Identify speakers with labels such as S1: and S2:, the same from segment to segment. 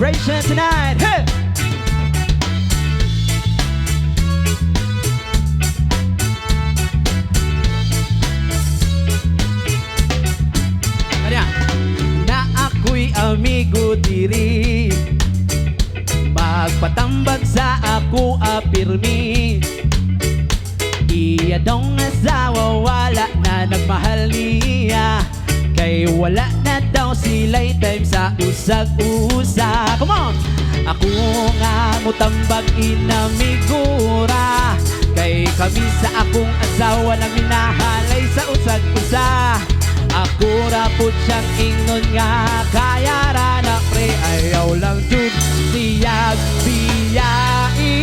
S1: celebration tonight. Hey! Kanya, na ako'y amigo diri, magpatambag sa ako apirmi. Iya dong asawa wala na nagmahal niya, kay wala na daw sila'y time sa usag-usa. Come on! Ako nga mutambag inamigura, kay kami sa akong asawa na minahalay sa usag-usa. Ako rapod siyang ingnon nga, kaya ra na pre ayaw lang jud siya biyai.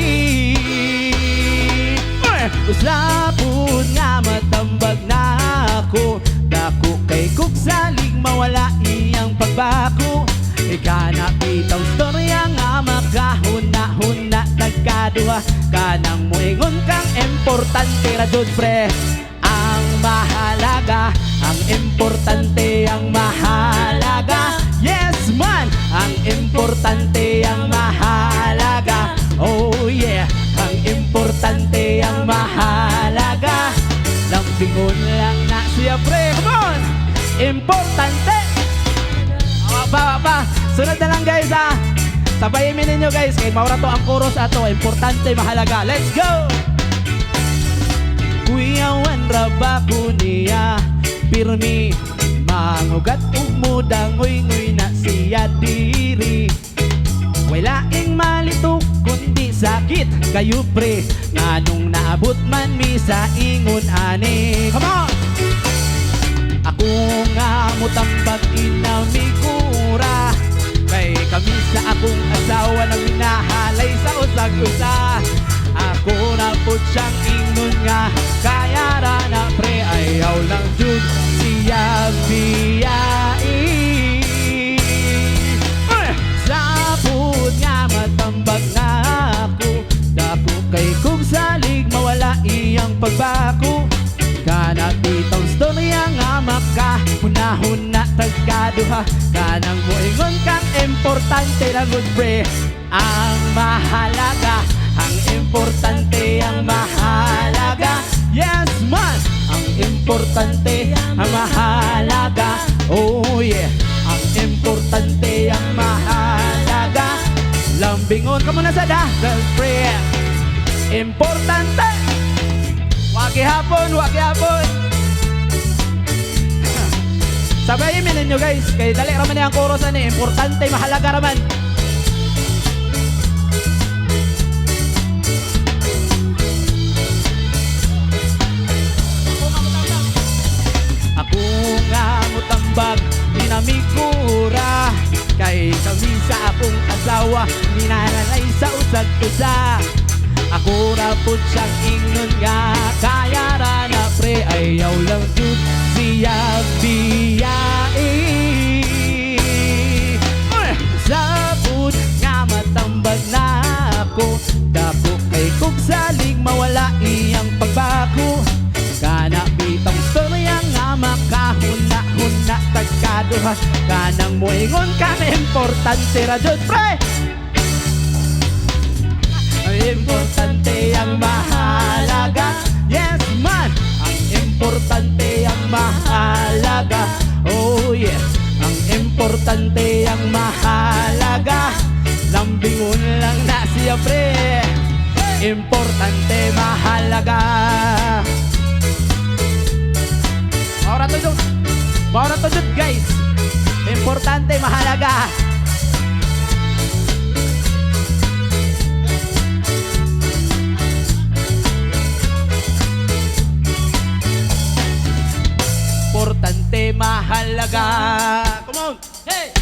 S1: Usapon nga matambag na ako, dako kay kuksalig mawala iyang pagbako. Ika na bitaw storya nga makahuna-huna nagkaduha, kanang muingon kang importante ra jud pre ang mahalaga. Ang importante ang mahalaga. Yes man, ang importante ang mahalaga. Oh yeah, ang importante ang mahalaga. Lambingon lang na siya pre. Come on! Importante. Pa. Sunod na lang guys ha. Sabayin ninyo guys, kay maura to ang chorus ato. Importante mahalaga. Let's go! Kuyawan rabako niya pirmi, mangugat ug mudangoy-ngoy na siya diri. Walaing malitok kundi sakit kayo pre, nganong naabot man mi sa ingon ani. Come on! Ako nga mutambag inamigura, kay kami sa akong asawa na minahalay sa usag-usa. Ako na po siyang ingon nga, kaya ra na pre ayaw lang jud siya biyai. Sapod nga matambag na ako, dako kay kung salig mawala iyang pagbako. Kana bitong storya nga makahuna-huna tagkaduha, kanang moingon kang importante ra gud pre ang mahalaga. Ang importante ang mahalaga. Yes man, ang importante ang mahalaga. Oh yeah, ang importante ang mahalaga. Lambingon ka muna sa dasal pre. Importante. Wagi hapon, wagi hapon. Sabayin ninyo guys, kay dali raman niya ang chorus ani. Importante mahalaga raman. Mutambag dinamigura, kay kami sa akong asawa minahalay sa usag-usa. Ako ra po siyang ingnon nga, kaya ra na pre ayaw lang jud siya biyai. Sapod nga matambag na ako, dako kay kung salig mawala iyang pagbako. Kana bitang storya nga makahuna-huna tagkaduha, kanang moingon kang importante ra jud pre. Importante ang mahalaga. Yes man, ang importante ang mahalaga. Oh yes, ang importante ang mahalaga. Lambingon lang na siya pre. Importante mahalaga. Maura to jud guys. Importante mahalaga. Importante mahalaga. Come on. Hey.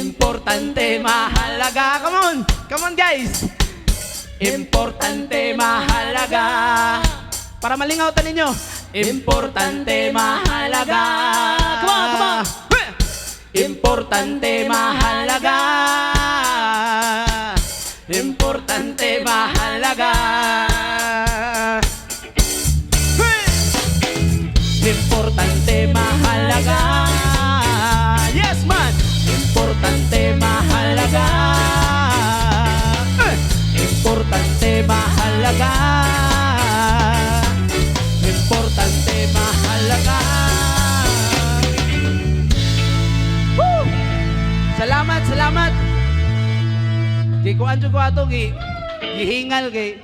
S1: Importante mahalaga. Come on. Come on guys. Importante mahalaga. Para malingaw ninyo. Importante mahalaga. Come on, come on. Importante mahalaga. Importante mahalaga. Importante mahalaga. Yes man. Importante mahalaga. kuan jud ko ato gihingal kay